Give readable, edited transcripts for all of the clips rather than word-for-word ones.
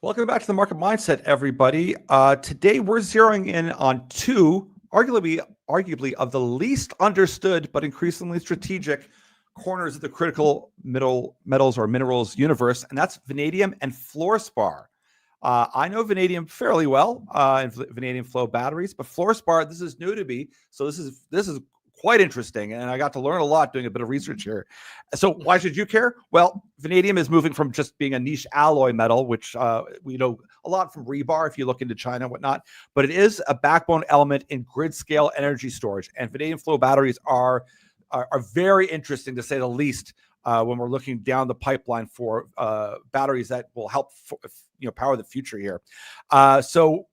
Welcome back to the Market Mindset, everybody. Today we're zeroing in on two, arguably of the least understood but increasingly strategic corners of the critical metals or minerals universe, and that's vanadium and fluorspar. I know vanadium fairly well, and vanadium flow batteries, but fluorspar, this is new to me, so this is quite interesting, and I got to learn a lot doing a bit of research here. So why should you care? Well, vanadium is moving from just being a niche alloy metal, which we know a lot from rebar if you look into China and whatnot, but it is a backbone element in grid scale energy storage, and vanadium flow batteries are very interesting, to say the least, when we're looking down the pipeline for batteries that will help power the future here. So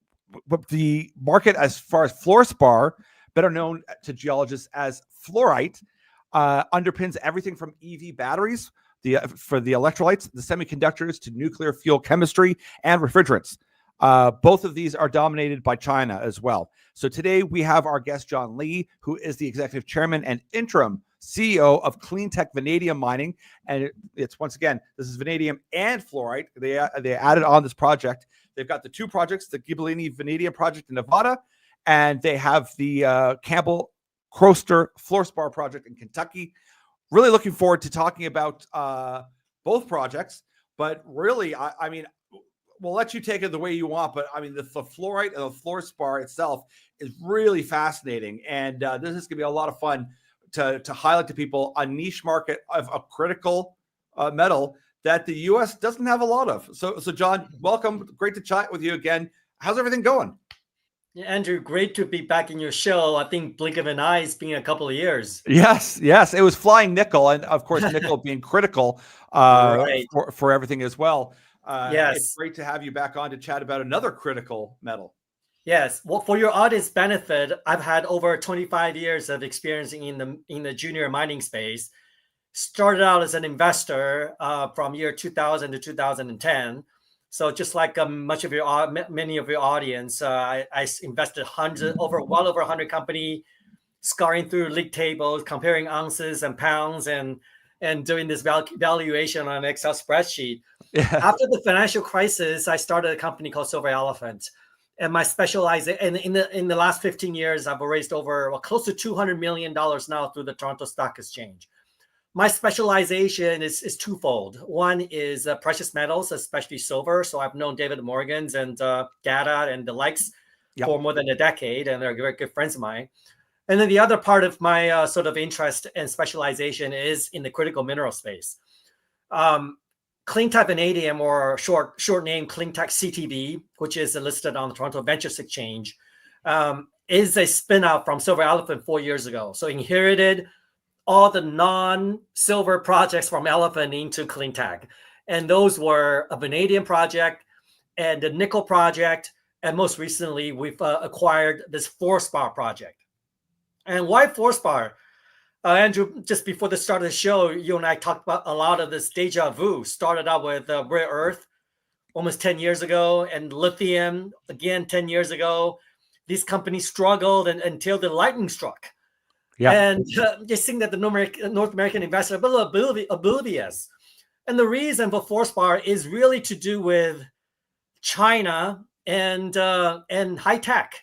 the market, as far as fluorspar, better known to geologists as fluorite, underpins everything from EV batteries, for the electrolytes, the semiconductors, to nuclear fuel chemistry and refrigerants. Both of these are dominated by China as well. So today we have our guest, John Lee, who is the executive chairman and interim CEO of CleanTech Vanadium Mining. And it's, once again, this is vanadium and fluorite. They added on this project. They've got the two projects, the Gibellini Vanadium project in Nevada, and they have the Campbell-Crotser Fluorspar project in Kentucky. Really looking forward to talking about both projects. But really, I mean, we'll let you take it the way you want. But I mean, the fluorite and the fluorspar itself is really fascinating. And this is going to be a lot of fun to highlight to people a niche market of a critical metal that the U.S. doesn't have a lot of. So John, welcome. Great to chat with you again. How's everything going? Yeah, Andrew, great to be back in your show. I think blink of an eye, it's been a couple of years. Yes. It was flying nickel, and of course, nickel being critical Right. for everything as well. Yes. It's great to have you back on to chat about another critical metal. Yes. Well, for your audience benefit, I've had over 25 years of experience in the junior mining space. Started out as an investor from year 2000 to 2010. So just like many of your audience, I invested well over 100 company, scouring through league tables, comparing ounces and pounds, and doing this valuation on an Excel spreadsheet. Yeah. After the financial crisis, I started a company called Silver Elephant, and my specialization in the last 15 years, I've raised over close to $200 million now through the Toronto Stock Exchange. My specialization is twofold. One is precious metals, especially silver. So I've known David Morgans and Gada and the likes for more than a decade, and they're very good friends of mine. And then the other part of my sort of interest and specialization is in the critical mineral space. CleanTech Vanadium, or short name CleanTech CTV, which is listed on the Toronto Ventures Exchange, is a spin-out from Silver Elephant 4 years ago. So inherited all the non-silver projects from Elephant into CleanTech. And those were a vanadium project and a nickel project. And most recently, we've acquired this fluorspar project. And why fluorspar? Andrew, just before the start of the show, you and I talked about a lot of this deja vu. Started out with rare earth almost 10 years ago, and lithium, again, 10 years ago. These companies struggled until the lightning struck. Yeah. And just think that the North American investors are a little oblivious. And the reason for fluorspar is really to do with China and high tech.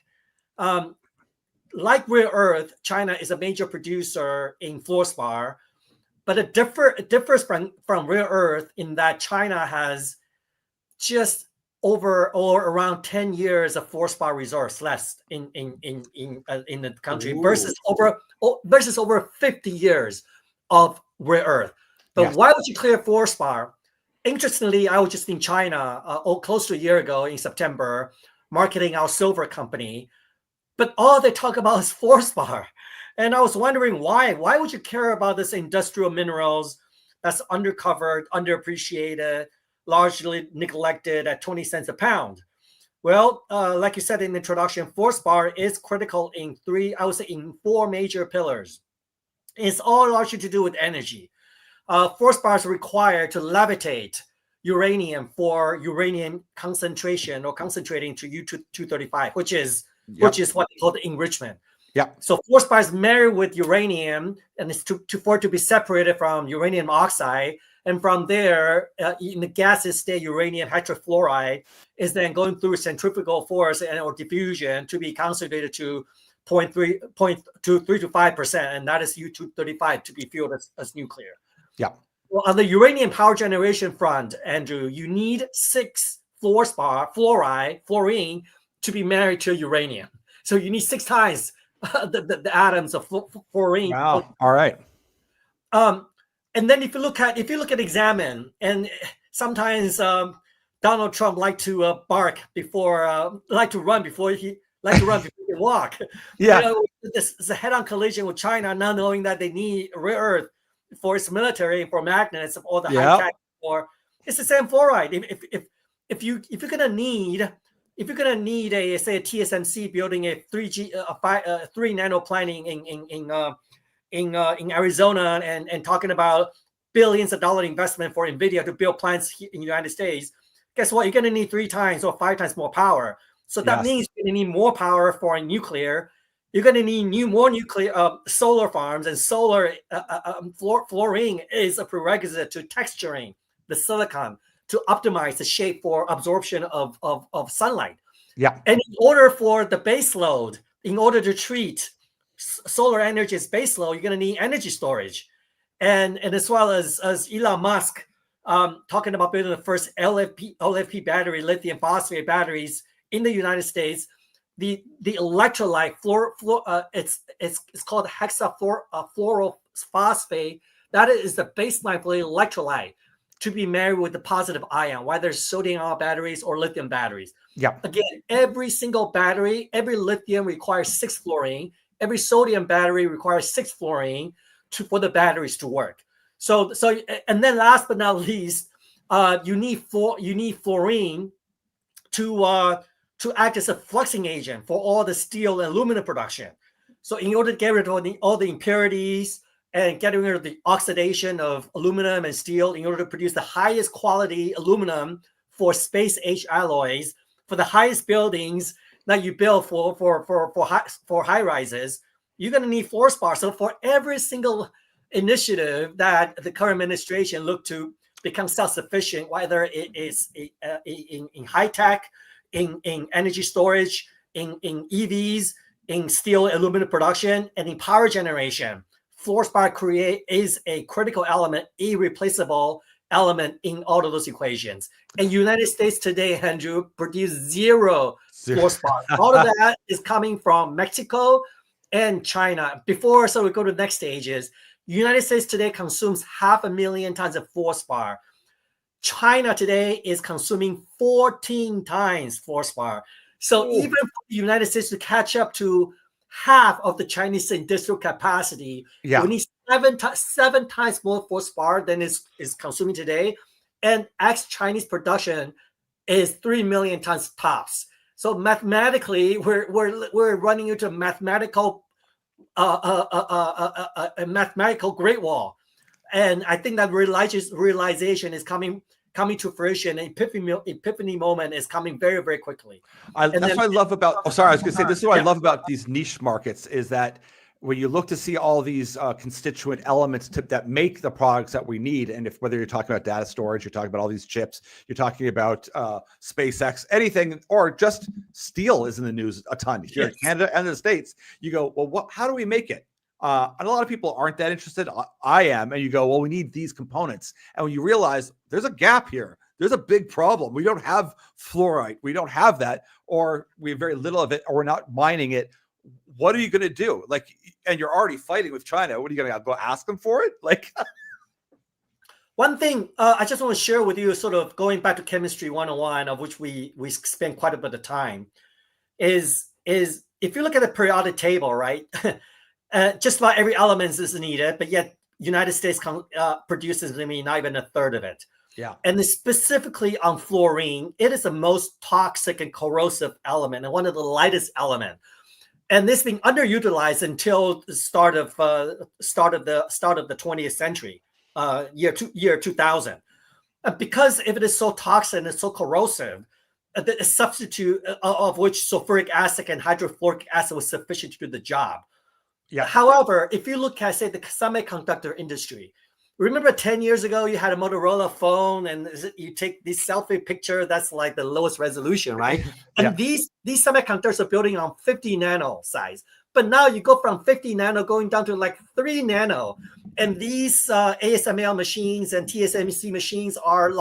Like rare earth, China is a major producer in fluorspar, but it differs from rare earth in that China has just over or around 10 years of fluorspar resource left in the country. Ooh. versus over 50 years of rare earth. But yes. Why would you clear fluorspar? Interestingly, I was just in China close to a year ago in September, marketing our silver company, but all they talk about is fluorspar. And I was wondering why. Why would you care about this industrial minerals that's undercovered, underappreciated, largely neglected at 20 cents a pound? Well, like you said in the introduction, fluorspar is critical in four major pillars. It's all largely to do with energy. Fluorspar is required to levitate uranium for uranium concentration or concentrating to U-235, which is what they call the enrichment. Yeah. So fluorspar is married with uranium, and it's for it to be separated from uranium oxide And from there, in the gaseous state, uranium hydrofluoride is then going through centrifugal force or diffusion to be concentrated to 0.3 to 5%, and that is U-235 to be fueled as nuclear. Yeah. Well, on the uranium power generation front, Andrew, you need 6 fluorine to be married to uranium. So you need 6 times the atoms of fluorine. Wow. All right. And then if you look at examine, and sometimes Donald Trump like to run before he walk. Yeah. You know, this is a head-on collision with China, not knowing that they need rare earth for its military and for magnets of all the high tech. Or it's the same fluoride. If you're gonna need a TSMC building a 3 nano planning in Arizona and talking about billions of dollar investment for NVIDIA to build plants in the United States, guess what? You're going to need 3 times or 5 times more power. So that means you're going to need more power for nuclear. You're going to need more nuclear solar farms, and solar fluorine is a prerequisite to texturing the silicon to optimize the shape for absorption of sunlight. Yeah. And in order for the base load, in order to treat solar energy as base load, you're going to need energy storage. And as well as Elon Musk talking about building the first LFP battery, lithium phosphate batteries in the United States, the electrolyte it's called hexafluorophosphate. That is the baseline for the electrolyte to be married with the positive ion, whether it's sodium-ion batteries or lithium batteries. Yeah. Again, every single battery, every lithium requires 6 fluorine. Every sodium battery requires 6 fluorine for the batteries to work. So, and then last but not least, you need fluorine to act as a fluxing agent for all the steel and aluminum production. So, in order to get rid of all the impurities and getting rid of the oxidation of aluminum and steel, in order to produce the highest quality aluminum for space age alloys for the highest buildings that you build for high rises, you're going to need fluorspar. So for every single initiative that the current administration look to become self-sufficient, whether it is in high tech, in energy storage, in EVs, in steel and aluminum production, and in power generation, fluorspar is a critical element, irreplaceable element in all of those equations. And United States today, Andrew, produce zero fluorspar. All of that is coming from Mexico and China. Before, so we go to the next stages. United States today consumes 500,000 tons of fluorspar. China today is consuming 14 times fluorspar. So even for the United States to catch up to half of the Chinese industrial capacity, we need 7 times more fluorspar than is consuming today. And ex-Chinese production is 3 million tons tops. So mathematically, we're running into a mathematical great wall. And I think that realization is coming to fruition. An epiphany moment is coming very, very quickly. That's what I love about. Oh, sorry, I was going to say this is what I love about these niche markets is that when you look to see all these constituent elements that make the products that we need, and whether you're talking about data storage, you're talking about all these chips, you're talking about SpaceX, anything, or just steel is in the news a ton here in Canada and the States. You go, well, how do we make it? And a lot of people aren't that interested. I am. And you go, well, we need these components. And when you realize there's a gap here, there's a big problem. We don't have fluorite. We don't have that, or we have very little of it, or we're not mining it. What are you going to do? Like, and you're already fighting with China. What are you going to go ask them for it? Like, one thing I just want to share with you, sort of going back to chemistry 101, of which we spend quite a bit of time, is if you look at the periodic table, right? Just about every element is needed, but yet United States produces not even a third of it. Yeah. And specifically on fluorine, it is the most toxic and corrosive element and one of the lightest elements. And this being underutilized until the start of the 20th century, year 2000. Because if it is so toxic and it's so corrosive, the substitute of which sulfuric acid and hydrofluoric acid was sufficient to do the job. Yeah. However, if you look at, say, the semiconductor industry, Remember 10 years ago, you had a Motorola phone and you take this selfie picture, that's like the lowest resolution, right? Yeah. And these semiconductors are building on 50 nano size. But now you go from 50 nano going down to like 3 nano. And these ASML machines and TSMC machines are,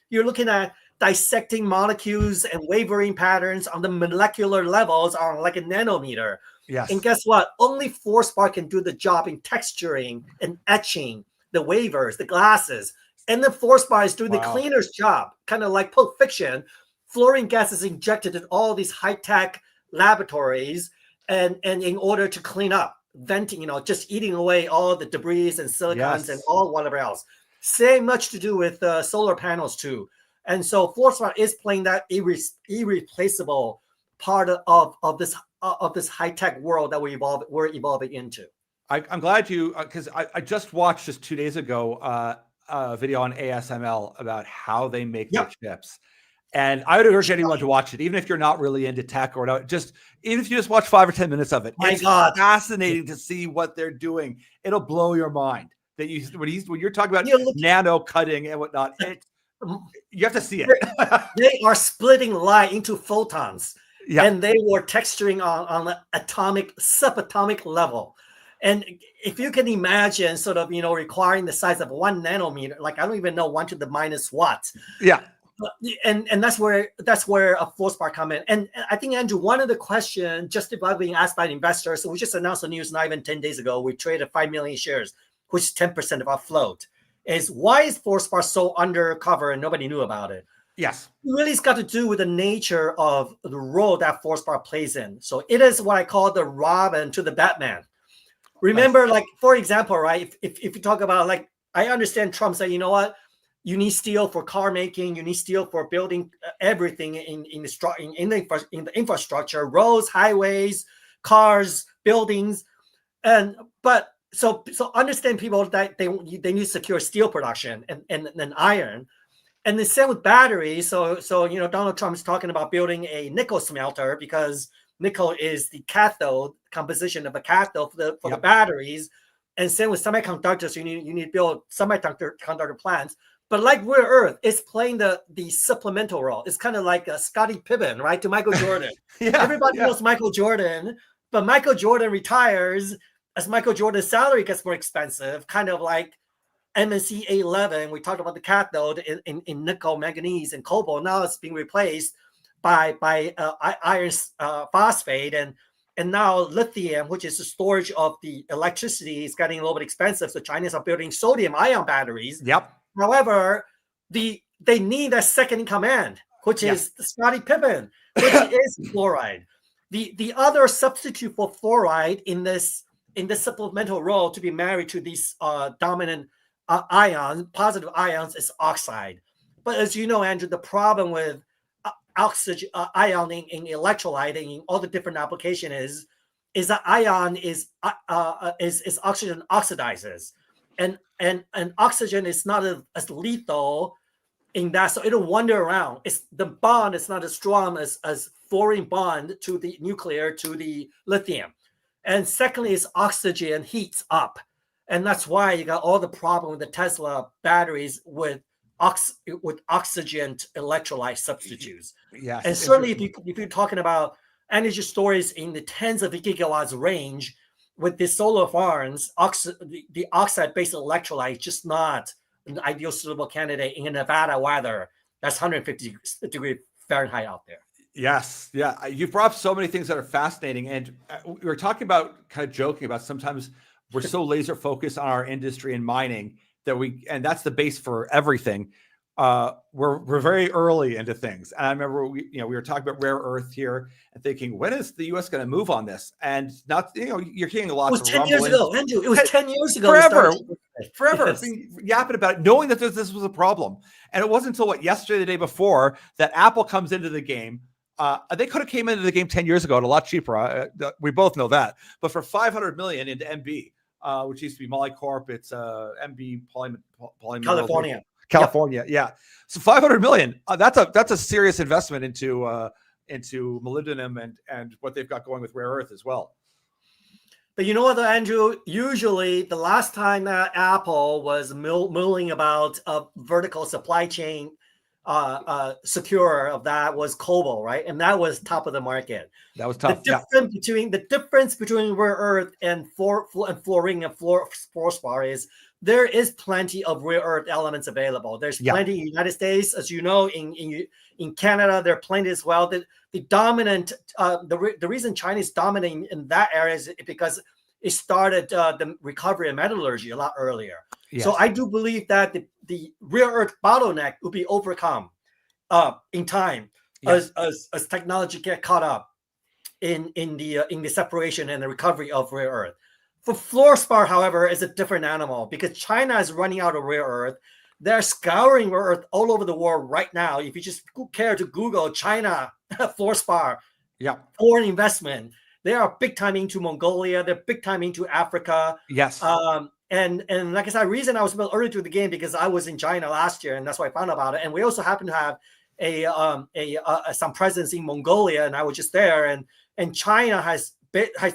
you're looking at dissecting molecules and wavering patterns on the molecular levels on like a nanometer. Yes. And guess what? Only Fluorspar can do the job in texturing and etching the wafers, the glasses. And the Fluorspar is doing the cleaner's job, kind of like Pulp Fiction. Fluorine gas is injected in all these high-tech laboratories and in order to clean up, venting, just eating away all the debris and silicons and all whatever else. Same much to do with solar panels too. And so Fluorspar is playing that irreplaceable part of this high-tech world that we're evolving into. I'm glad you, because I just watched just 2 days ago a video on ASML about how they make their chips. And I would urge anyone to watch it, even if you're not really into tech or not, even if you just watch 5 or 10 minutes of it. It's fascinating to see what they're doing. It'll blow your mind that when you're talking about nano cutting and whatnot, you have to see it. They are splitting light into photons, and they were texturing on an atomic, subatomic level. And if you can imagine sort of, requiring the size of 1 nanometer, like I don't even know 1 to the minus what. Yeah. And that's where a Fluorspar come in. And I think, Andrew, one of the questions just about being asked by an investor, so we just announced the news not even 10 days ago, we traded 5 million shares, which is 10% of our float, is why is Fluorspar so undercover and nobody knew about it? Yes. It really has got to do with the nature of the role that Fluorspar plays in. So it is what I call the Robin to the Batman. Remember, like, for example, right, if you talk about, like, I understand Trump said, you know what, you need steel for car making, you need steel for building everything in the infrastructure, roads, highways, cars, buildings, but so understand people that they need secure steel production and iron, and the same with batteries. So Donald Trump is talking about building a nickel smelter because nickel is the cathode composition of a cathode for the batteries, and same with semiconductors. You need to build semiconductor plants. But like rare earth, it's playing the supplemental role. It's kind of like a Scottie Pippen, right, to Michael Jordan. Everybody knows Michael Jordan, but Michael Jordan retires as Michael Jordan's salary gets more expensive, kind of like MNC A11. We talked about the cathode in nickel, manganese, and cobalt. Now it's being replaced by iron phosphate, and now lithium, which is the storage of the electricity, is getting a little bit expensive. So Chinese are building sodium-ion batteries. Yep. However, they need a second in command, which is Scottie Pippen, which is fluoride. The other substitute for fluoride in this supplemental role to be married to these dominant ions, positive ions, is oxide. But as you know, Andrew, the problem with oxygen ioning in electrolyte in all the different applications is that ion is oxygen oxidizes, and oxygen is not as lethal in that, so it'll wander around. The bond is not as strong as fluorine bond to the nuclear to the lithium. And secondly, is oxygen heats up, and that's why you got all the problem with the Tesla batteries with oxygen electrolyte substitutes. Yes. And certainly if you're talking about energy storage in the tens of gigawatts range with the solar farms, the oxide-based electrolyte is just not an ideal suitable candidate in Nevada weather. That's 150 degrees Fahrenheit out there. Yes. Yeah. You've brought up so many things that are fascinating. And we were talking about, kind of joking about, sometimes we're so laser focused on our industry and mining and that's the base for everything. We're very early into things. And I remember we were talking about rare earth here and thinking, when is the US going to move on this? And not, you're hearing lots of rumblings. It was 10 years ago, Andrew. It was 10 years ago. Forever. Yes. Yapping about it, knowing that this was a problem. And it wasn't until yesterday, the day before, that Apple comes into the game. They could have came into the game 10 years ago at a lot cheaper. We both know that. But for $500 million into MB, which used to be Molycorp, it's MB Polymer. California. Yeah. So $500 million. That's a serious investment into molybdenum and what they've got going with rare earth as well. But you know what, Andrew? Usually, the last time that Apple was milling about a vertical supply chain secure of that was cobalt, right? And that was top of the market. That was tough. The difference between rare earth and fluorine and fluorspar is there is plenty of rare earth elements available. There's plenty in the United States, as you know, in Canada, there are plenty as well. The dominant, the reason China is dominating in that area is because it started the recovery of metallurgy a lot earlier. Yes. So I do believe that the rare earth bottleneck will be overcome in time as technology get caught up in the separation and the recovery of rare earth. For fluorspar, however, is a different animal because China is running out of rare earth. They're scouring rare earth all over the world right now. If you just care to Google China fluorspar, foreign investment, they are big time into Mongolia. They're big time into Africa. Yes. And like I said, the reason I was a bit early to the game because I was in China last year, and that's why I found about it. And we also happen to have some presence in Mongolia, and I was just there. And China has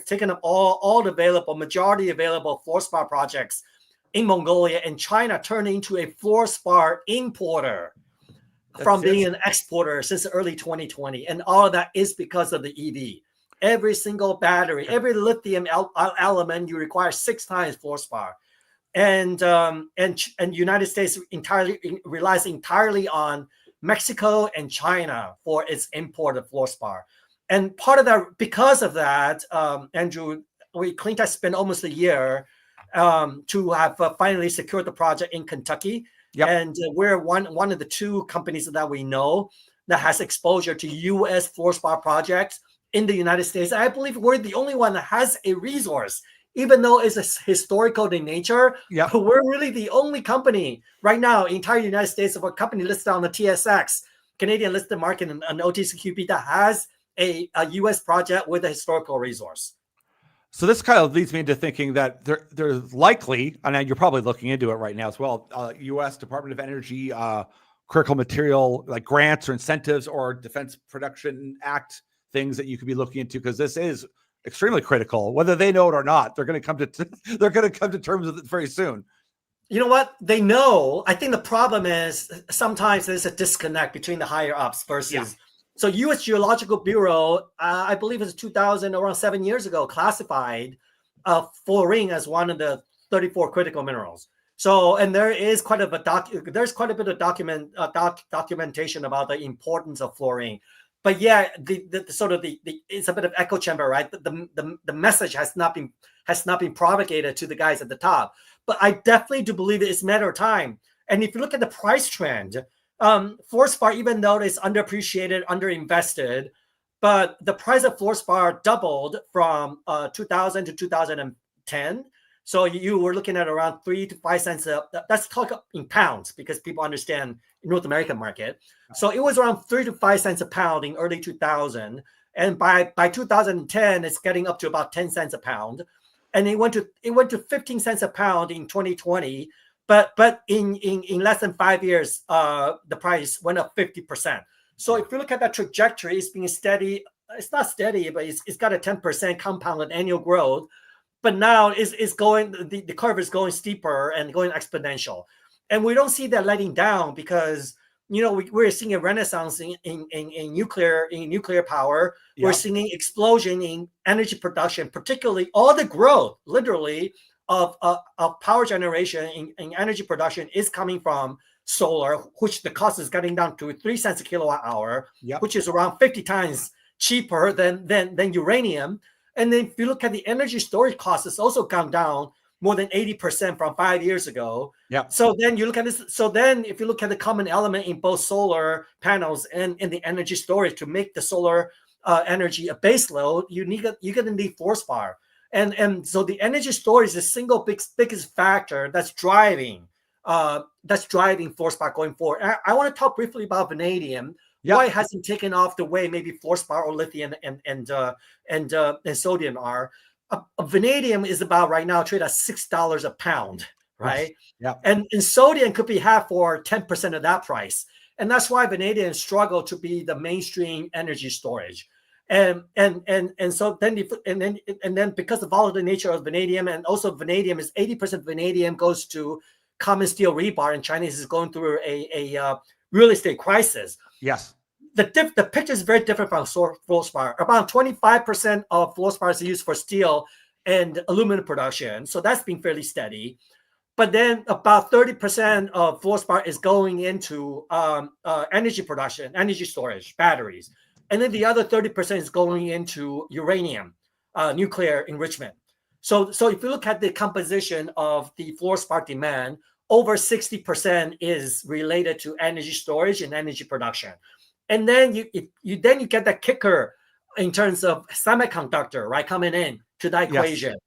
taken up all the majority available fluorspar projects in Mongolia, and China turned into a fluorspar importer from being an exporter since early 2020. And all of that is because of the EV. Every single battery, every lithium element, you require 6 times fluorspar. And United States relies entirely on Mexico and China for its import of fluorspar. And part of that, because of that, Andrew, CleanTech spent almost a year to have finally secured the project in Kentucky. And we're one of the 2 companies that we know that has exposure to U.S. fluorspar projects in the United States. I believe we're the only one that has a resource, even though it's a historical in nature. But we're really the only company right now in the entire United States of a company listed on the TSX, Canadian listed market, and OTCQB that has a U.S. project with a historical resource. So this kind of leads me into thinking that there's likely, and you're probably looking into it right now as well, U.S. Department of Energy critical material like grants or incentives or Defense Production Act things that you could be looking into, because this is extremely critical. Whether they know it or not, they're going to come to terms with it very soon. You know what? They know. I think the problem is sometimes there's a disconnect between the higher ups versus. So U.S. Geological Bureau, I believe it's 2000, around 7 years ago, classified fluorine as one of the 34 critical minerals. So, and there is quite a bit of documentation about the importance of fluorine. But yeah, it's a bit of echo chamber, right? The message has not been propagated to the guys at the top. But I definitely do believe it's a matter of time. And if you look at the price trend, fluorspar, even though it's underappreciated, underinvested, but the price of fluorspar doubled from 2000 to 2010. So you were looking at around 3 to 5 cents. That's talk in pounds because people understand North American market. So it was around 3 to 5 cents a pound in early 2000, and by 2010, it's getting up to about 10 cents a pound, and it went to 15 cents a pound in 2020. But in less than 5 years, the price went up 50%. So if you look at that trajectory, it's being steady. It's not steady, but it's got a 10% compounded annual growth. But now it's going, the curve is going steeper and going exponential. And we don't see that letting down because, you know, we're seeing a renaissance in nuclear power. We're seeing explosion in energy production, particularly all the growth, literally, of power generation in energy production is coming from solar, which the cost is getting down to 3 cents a kilowatt hour, which is around 50 times cheaper than uranium. And then if you look at the energy storage cost, it's also gone down more than 80% from 5 years ago. So then you look at this. So then if you look at the common element in both solar panels and in the energy storage to make the solar energy a base load, you're going to need fluorspar. And so the energy storage is the single biggest factor that's driving fluorspar going forward. I want to talk briefly about vanadium. Why it hasn't taken off the way maybe fluorspar or lithium and sodium are. Vanadium is about right now traded at $6 a pound, right? And sodium could be half or 10% of that price. And that's why vanadium struggled to be the mainstream energy storage. And so then because the volatile nature of vanadium, and also vanadium is 80% vanadium goes to common steel rebar, and China is going through a real estate crisis. Yes. The picture is very different from fluorspar. About 25% of fluorspar is used for steel and aluminum production, so that's been fairly steady. But then about 30% of fluorspar is going into energy production, energy storage, batteries. And then the other 30% is going into uranium, nuclear enrichment. So if you look at the composition of the fluorspar demand, over 60% is related to energy storage and energy production. And then you get that kicker in terms of semiconductor, right, coming in to that equation. Yes.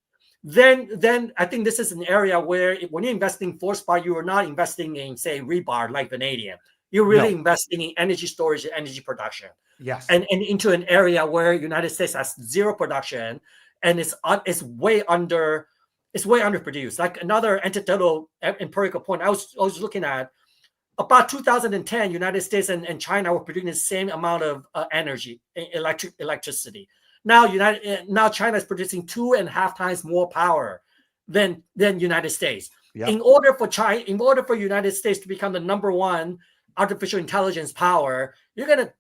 Then I think this is an area where when you're investing in fluorspar, you are not investing in, say, rebar like vanadium. You're really investing in energy storage and energy production. Yes. And into an area where United States has zero production, and it's way underproduced. Like another anecdotal empirical point I was looking at, about 2010, United States and China were producing the same amount of energy, electricity. Now China is producing 2.5 times more power than United States. Yep. In order for United States to become the #1 artificial intelligence power, you're gonna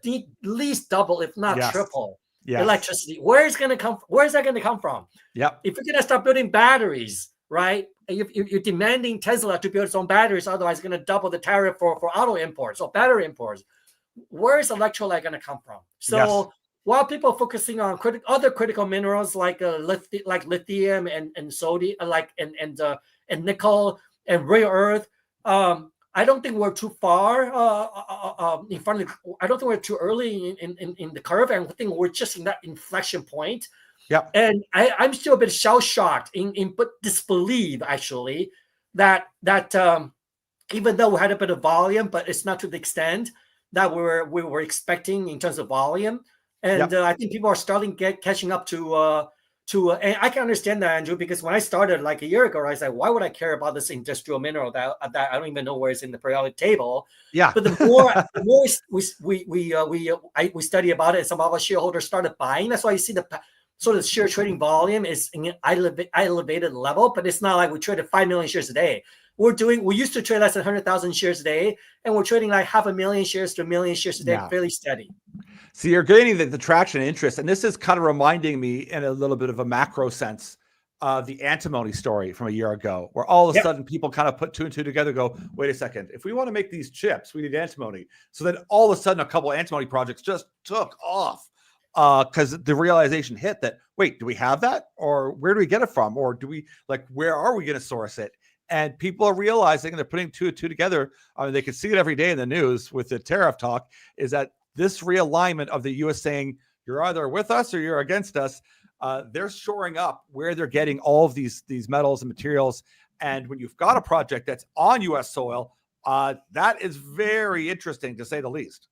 need at least double, if not triple, electricity. Where is that gonna come from? Yep. If you're gonna start building batteries, right? You're demanding Tesla to build its own batteries, otherwise it's gonna double the tariff for auto imports or battery imports. Where is electrolyte gonna come from? So while people are focusing on other critical minerals like lithium and sodium, and nickel and rare earth, I don't think we're too far in front of. I don't think we're too early in the curve, and I think we're just in that inflection point. Yeah. And I'm still a bit shell-shocked but disbelieve actually that even though we had a bit of volume, but it's not to the extent that we were expecting in terms of volume. And I think people are starting catching up to and I can understand that, Andrew, because when I started like a year ago, I was like, why would I care about this industrial mineral that I don't even know where it's in the periodic table? Yeah. But the more we study about it, some of our shareholders started buying. That's why you see the sort of share trading volume is in an elevated level, but it's not like we traded 5 million shares a day. We used to trade less than 100,000 shares a day, and we're trading like 500,000 shares to 1 million shares a day, fairly steady. So you're getting the traction and interest, and this is kind of reminding me in a little bit of a macro sense of the antimony story from a year ago, where all of a sudden people kind of put 2 and 2 together, go, wait a second, if we want to make these chips, we need antimony. So then all of a sudden a couple of antimony projects just took off because the realization hit that, wait, do we have that? Or where do we get it from? Or where are we going to source it? And people are realizing, and they're putting 2 and 2 together. I mean, they can see it every day in the news with the tariff talk, is that this realignment of the U.S. saying you're either with us or you're against us, they're shoring up where they're getting all of these metals and materials. And when you've got a project that's on U.S. soil, that is very interesting to say the least.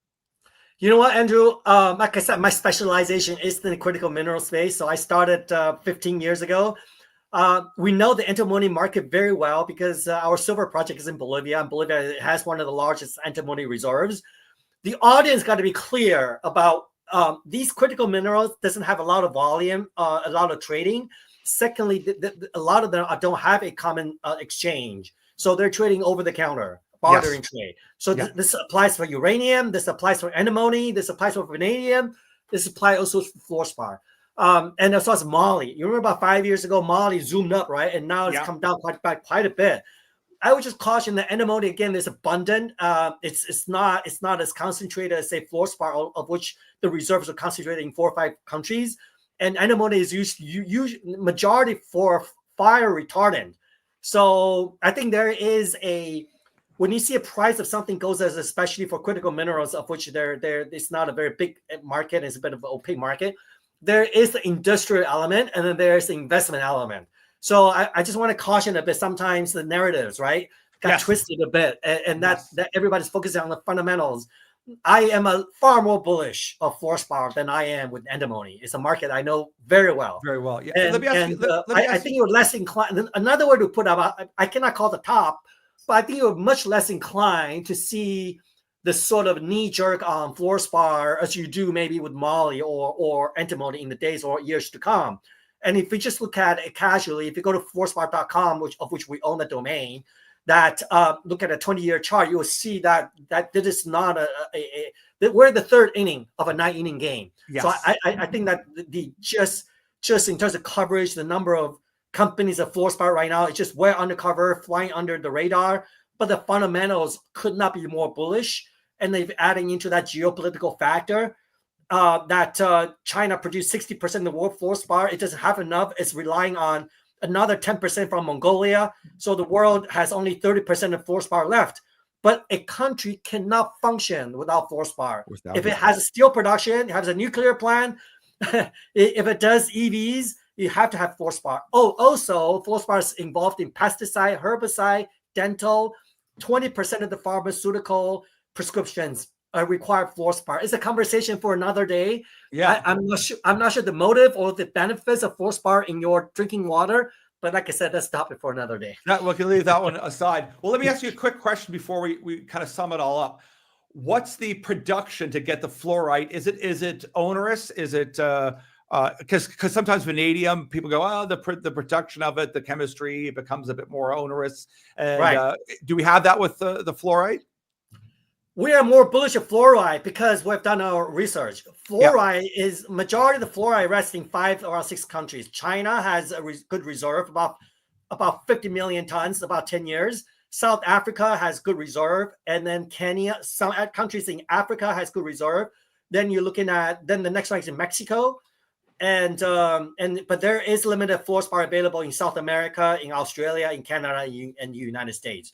You know what, Andrew? Like I said, my specialization is in the critical mineral space. So I started 15 years ago. We know the antimony market very well because our silver project is in Bolivia, and Bolivia has one of the largest antimony reserves. The audience got to be clear about these critical minerals doesn't have a lot of volume, a lot of trading. Secondly, a lot of them don't have a common exchange. So they're trading over the counter, bartering trade. So this applies for uranium, this applies for antimony, this applies for vanadium, this applies also for fluorspar. And as well as moly. You remember about 5 years ago, moly zoomed up, right? And now it's come down quite a bit. I would just caution that antimony, again, is abundant. It's not as concentrated as, say, fluorspar, of which the reserves are concentrated in 4 or 5 countries. And antimony is used majority for fire retardant. So I think there is when you see a price of something goes as, especially for critical minerals, of which it's not a very big market, it's a bit of an opaque market. There is the industrial element, and then there's the investment element. So I just want to caution a bit. Sometimes the narratives, right, got twisted a bit, and that everybody's focusing on the fundamentals. I am far more bullish of fluorspar than I am with antimony. It's a market I know very well. Very well. Yeah. I think you're less inclined. Another way to put it, I cannot call the top, but I think you're much less inclined to see the sort of knee jerk on fluorspar as you do maybe with moly or antimony in the days or years to come. And if we just look at it casually, if you go to fluorspar.com, of which we own the domain, that look at a 20-year chart, you will see that this is not we're the third inning of a 9-inning game. Yes. So I think that the just in terms of coverage, the number of companies of fluorspar right now, it's just way undercover, flying under the radar. But the fundamentals could not be more bullish. And they've adding into that geopolitical factor that China produced 60% of the world fluorspar. It doesn't have enough. It's relying on another 10% from Mongolia. So the world has only 30% of fluorspar left. But a country cannot function without fluorspar. If it has a steel production, it has a nuclear plant, if it does EVs, you have to have fluorspar. Oh, also, fluorspar is involved in pesticide, herbicide, dental. 20% of the pharmaceutical prescriptions require fluorspar. It's a conversation for another day. Yeah, I'm not sure the motive or the benefits of fluorspar in your drinking water. But like I said, let's stop it for another day. we can leave that one aside. Well, let me ask you a quick question before we kind of sum it all up. What's the production to get the fluorite? Is it onerous? Is it because sometimes vanadium, people go, oh, the production of it, the chemistry becomes a bit more onerous. And right. Do we have that with the fluorite? We are more bullish of fluoride because we've done our research. Fluoride is majority of the fluoride rests in 5 or 6 countries. China has a good reserve, about 50 million tons, about 10 years. South Africa has good reserve, and then Kenya, some countries in Africa has good reserve. Then you're looking at the next one is in Mexico, but there is limited fluorspar available in South America, in Australia, in Canada, and the United States.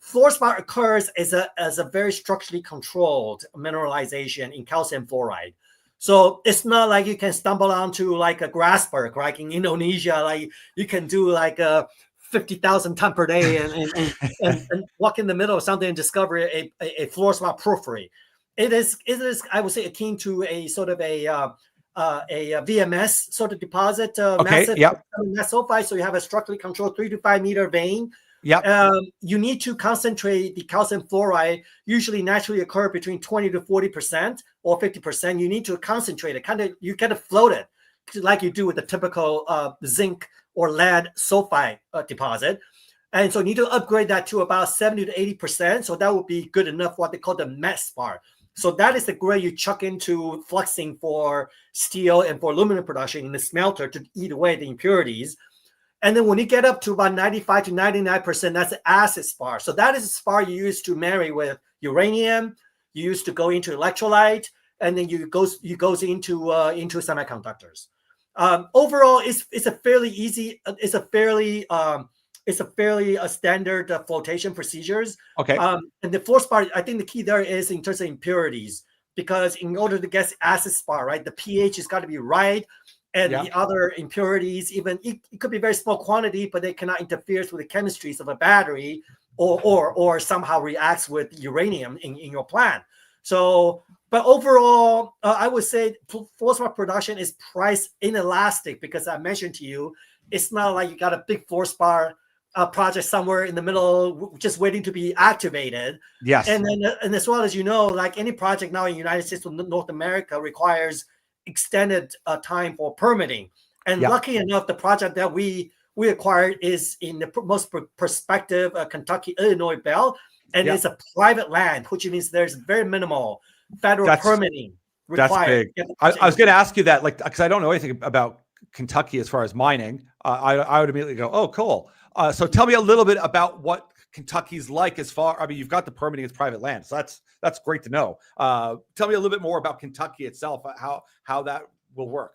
Fluorspar occurs as a very structurally controlled mineralization in calcium fluoride. So it's not like you can stumble onto like a Grasberg, like in Indonesia, like you can do like a 50,000 ton per day and walk in the middle of something and discover a fluorspar porphyry. It is, I would say, akin to a sort of a VMS sort of deposit, massive sulfide. So you have a structurally controlled 3 to 5 meter vein. Yeah. You need to concentrate the calcium fluoride, usually naturally occur between 20 to 40% or 50%. You need to concentrate it, you kind of float it like you do with the typical zinc or lead sulfide deposit. And so you need to upgrade that to about 70 to 80%. So that would be good enough, what they call the met spar. So that is the grade you chuck into fluxing for steel and for aluminum production in the smelter to eat away the impurities. And then when you get up to about 95 to 99%, that's the acid spar. So that is a spar you use to marry with uranium. You use to go into electrolyte, and then you goes into semiconductors. Overall, it's a fairly easy. It's a fairly standard flotation procedures. Okay. And the fluorspar, I think the key there is in terms of impurities, because in order to get acid spar, right, the pH has got to be right. And the other impurities, even it could be very small quantity, but they cannot interfere with the chemistries of a battery or somehow reacts with uranium in your plant. So, but overall, I would say fluorspar production is price inelastic because I mentioned to you, it's not like you got a big fluorspar project somewhere in the middle just waiting to be activated. Yes. And then, and as well as you know, like any project now in the United States or North America requires extended time for permitting. And lucky enough, the project that we acquired is in the most prospective Kentucky-Illinois belt, and it's a private land, which means there's very minimal federal permitting required. That's big. I was going to ask you that, like, because I don't know anything about Kentucky as far as mining. I would immediately go, oh, cool. So tell me a little bit about what Kentucky's like as far. I mean, you've got the permitting; it's private land, so that's great to know. Tell me a little bit more about Kentucky itself, how that will work.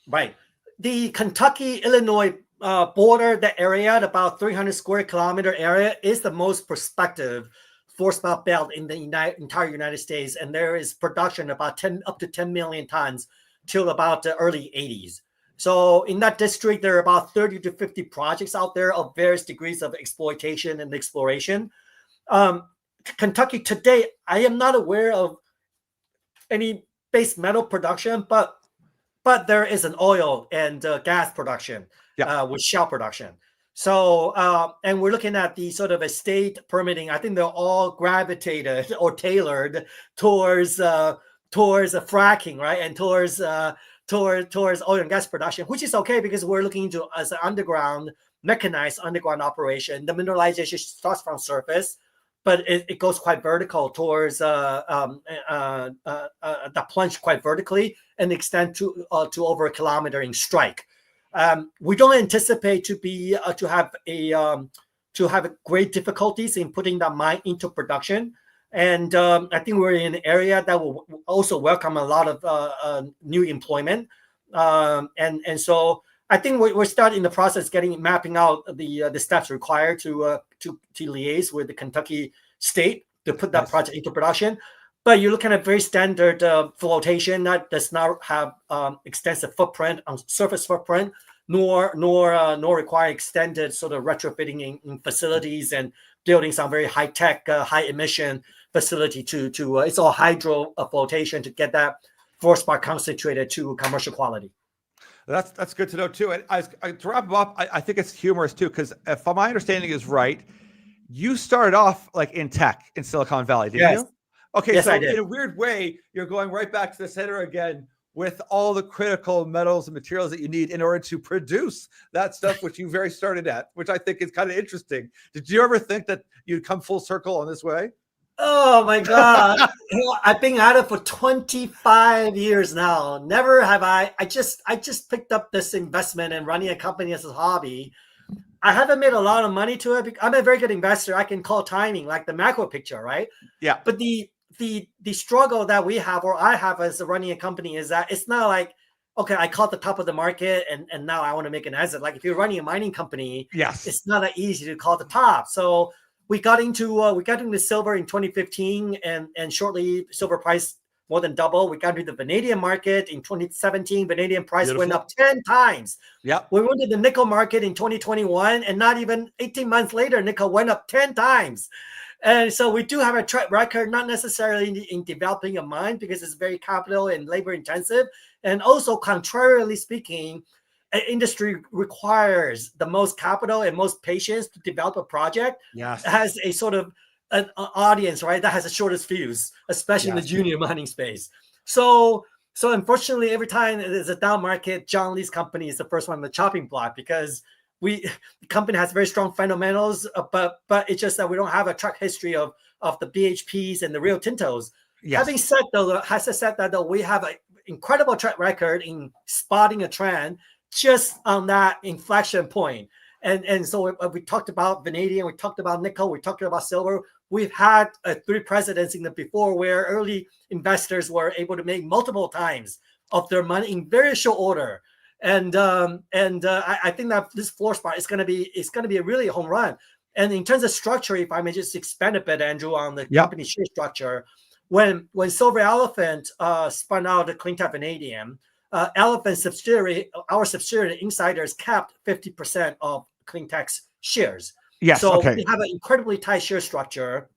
Right, the Kentucky-Illinois border, the area, about 300 square kilometer area, is the most prospective fluorspar belt in the entire United States, and there is production about up to 10 million tons till about the early 80s. So in that district, there are about 30 to 50 projects out there of various degrees of exploitation and exploration. Kentucky today, I am not aware of any base metal production, but there is an oil and gas production with shale production. So, and we're looking at the sort of a state permitting. I think they're all gravitated or tailored towards fracking, right, and towards oil and gas production, which is okay because we're looking into as an mechanized underground operation. The mineralization starts from surface, but it goes quite vertical towards the plunge quite vertically and extend to over a kilometer in strike. We don't anticipate to have great difficulties in putting that mine into production, and I think we're in an area that will also welcome a lot of new employment, and so I think we're starting the process, mapping out the steps required to liaise with the Kentucky state to put that project into production. But you're looking at very standard flotation that does not have extensive footprint on surface footprint, nor require extended sort of retrofitting in facilities and building some very high tech, high emission facility to it's all hydro flotation to get that fluorspar concentrated to commercial quality. That's good to know too. And to wrap up, I think it's humorous too, because if my understanding is right, you started off like in tech in Silicon Valley, didn't you? Okay, yes, so I did. In a weird way, you're going right back to the center again with all the critical metals and materials that you need in order to produce that stuff, which you very started at, which I think is kind of interesting. Did you ever think that you'd come full circle on this way? Oh my God. I've been at it for 25 years now. Never have I just picked up this investment and running a company as a hobby. I haven't made a lot of money to it. I'm a very good investor. I can call timing, like the macro picture, right? Yeah. But the struggle that we have, or I have as running a company, is that it's not like, okay, I caught the top of the market and now I want to make an exit. Like if you're running a mining company, yes, it's not that easy to call the top. So we got into silver in 2015, and shortly silver price more than double. We got into the vanadium market in 2017. Vanadium price went up 10 times. Yeah. We went to the nickel market in 2021, and not even 18 months later, nickel went up 10 times. And so we do have a track record, not necessarily in developing a mine because it's very capital and labor intensive. And also, contrarily speaking, industry requires the most capital and most patience to develop a project. Yes. It has a sort of an audience, right, that has the shortest fuse, especially in the junior mining space. So unfortunately, every time there's a down market, John Lee's company is the first one on the chopping block because the company has very strong fundamentals, but it's just that we don't have a track history of the BHPs and the Rio Tintos. Yes. Having said that, we have an incredible track record in spotting a trend just on that inflection point. And so we talked about vanadium, we talked about nickel, we talked about silver. We've had 3 presidents in the before where early investors were able to make multiple times of their money in very short order. And I think that this fluorspar is going to be a really home run. And in terms of structure, if I may just expand a bit, Andrew, on the company share structure, when Silver Elephant spun out the CleanTech Vanadium, Elephant subsidiary, our subsidiary insiders capped 50% of CleanTech's shares. Yes. So okay. we have an incredibly tight share structure.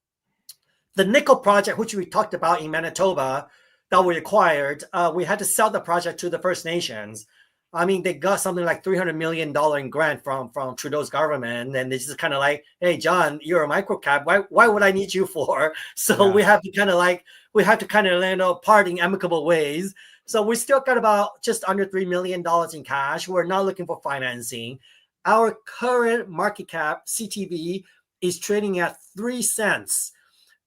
The nickel project, which we talked about in Manitoba, that we acquired, we had to sell the project to the First Nations. I mean, they got something like $300 million in grant from Trudeau's government, and it's just kind of like, hey, John, you're a microcap. Why would I need you for? So we have to kind of land up parting amicable ways. So we still got about just under $3 million in cash. We're not looking for financing. Our current market cap, CTV, is trading at 3 cents.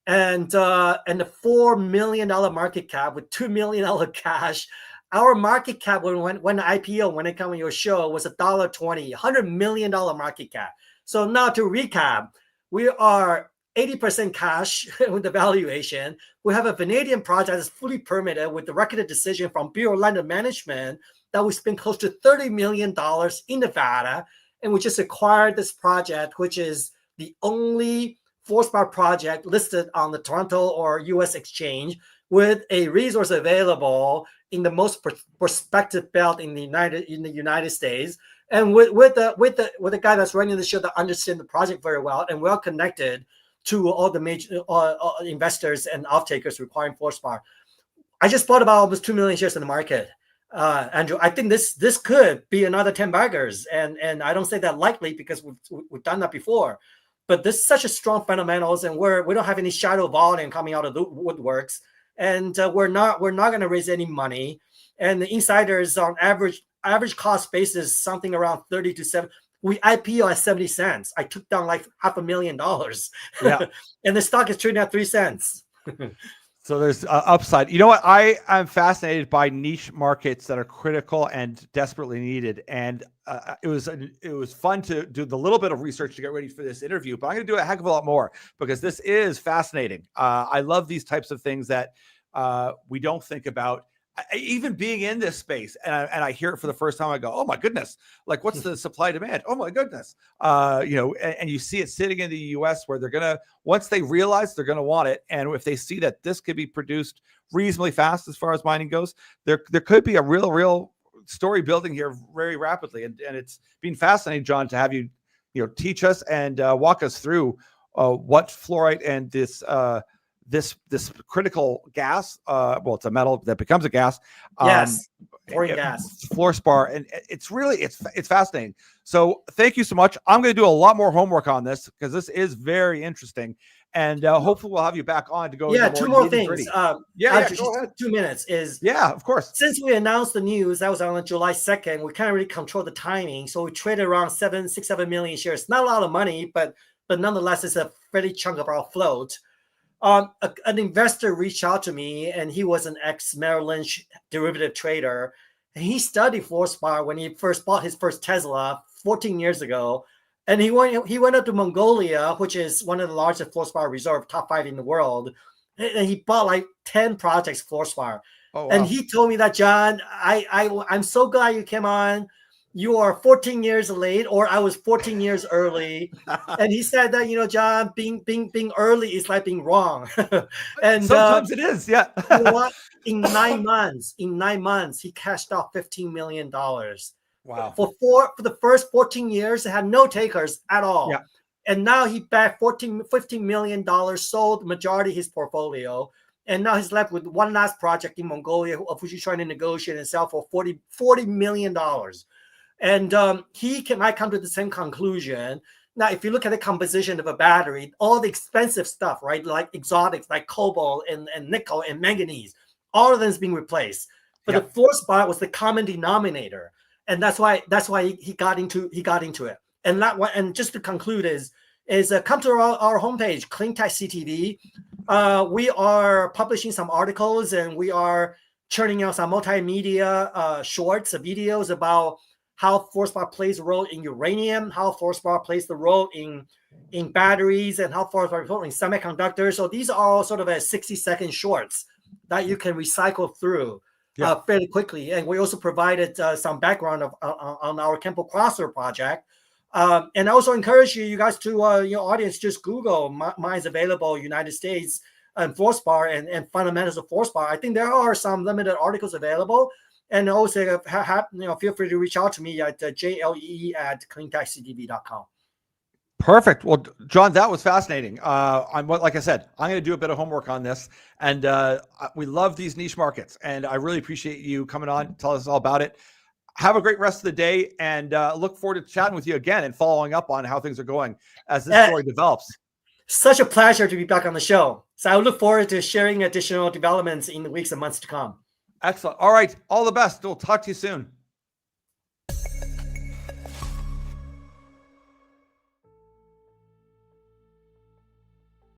And the $4 million market cap with $2 million cash. Our market cap when the IPO, when it came on your show, was $1.20, $100 million market cap. So now to recap, we are 80% cash with the valuation. We have a vanadium project that's fully permitted with the record of decision from Bureau of Land Management that we spent close to $30 million in Nevada. And we just acquired this project, which is the only fluorspar project listed on the Toronto or US exchange with a resource available in the most prospective belt in the United States, and with the guy that's running the show that understands the project very well and well connected to all the major investors and off-takers requiring fluorspar. I just bought about almost 2 million shares in the market. Andrew, I think this could be another 10 baggers, and I don't say that lightly because we've done that before. But this is such a strong fundamentals, and we don't have any shadow volume coming out of the woodworks, and we're not going to raise any money. And the insiders on average cost basis something around 30 to 7. We IPO at 70 cents. I took down like $500,000. Yeah, and the stock is trading at 3 cents. So there's upside. You know what? I am fascinated by niche markets that are critical and desperately needed. And it was fun to do the little bit of research to get ready for this interview, but I'm going to do a heck of a lot more because this is fascinating. I love these types of things that we don't think about. Even being in this space, and I hear it for the first time, I go, "Oh my goodness! Like, what's the supply demand? Oh my goodness!" And you see it sitting in the U.S. where they're gonna, once they realize they're gonna want it, and if they see that this could be produced reasonably fast as far as mining goes, there could be a real story building here very rapidly. And it's been fascinating, John, to have you teach us and walk us through what fluorite and this critical gas, well, it's a metal that becomes a gas. Yes, fluorine gas. Fluorspar, and it's fascinating. So thank you so much. I'm going to do a lot more homework on this because this is very interesting, and hopefully we'll have you back on to go. Yeah, two more things. Go ahead. 2 minutes is. Yeah, of course. Since we announced the news, that was on July 2nd, we can't really control the timing, so we traded around 7 million shares. Not a lot of money, but nonetheless, it's a fairly chunk of our float. An investor reached out to me, and he was an ex-Merrill Lynch derivative trader. And he studied fluorspar when he first bought his first Tesla 14 years ago. And he went up to Mongolia, which is one of the largest fluorspar reserve, top 5 in the world. And he bought like 10 projects fluorspar. Oh, wow. And he told me that, John, I'm so glad you came on. You are 14 years late, or I was 14 years early. And he said that, John, being early is like being wrong. And sometimes it is, yeah. You know what? In 9 months, he cashed out $15 million. Wow. For the first 14 years, it had no takers at all. Yeah. And now he backed $15 million, sold the majority of his portfolio. And now he's left with one last project in Mongolia, of which he's trying to negotiate and sell for $40 million. And he might come to the same conclusion. Now, if you look at the composition of a battery, all the expensive stuff, right, like exotics, like cobalt and nickel and manganese, all of them is being replaced. But the fluorspar was the common denominator, and that's why he got into it. And just to conclude is come to our homepage, CleanTech CTV. We are publishing some articles, and we are churning out some multimedia shorts, videos about how fluorspar plays a role in uranium, how fluorspar plays the role in batteries, and how fluorspar plays a role in semiconductors. So these are all sort of 60-second shorts that you can recycle through fairly quickly. And we also provided some background on our Campbell-Crotser project. And I also encourage you guys to, your audience, just Google mines available United States and fluorspar and fundamentals of fluorspar. I think there are some limited articles available. And also, feel free to reach out to me at jlee@cleantechctv.com. Perfect. Well, John, that was fascinating. Like I said, I'm going to do a bit of homework on this, and we love these niche markets. And I really appreciate you coming on, tell us all about it. Have a great rest of the day, and look forward to chatting with you again and following up on how things are going as this story develops. Such a pleasure to be back on the show. So I look forward to sharing additional developments in the weeks and months to come. Excellent. All right. All the best. We'll talk to you soon.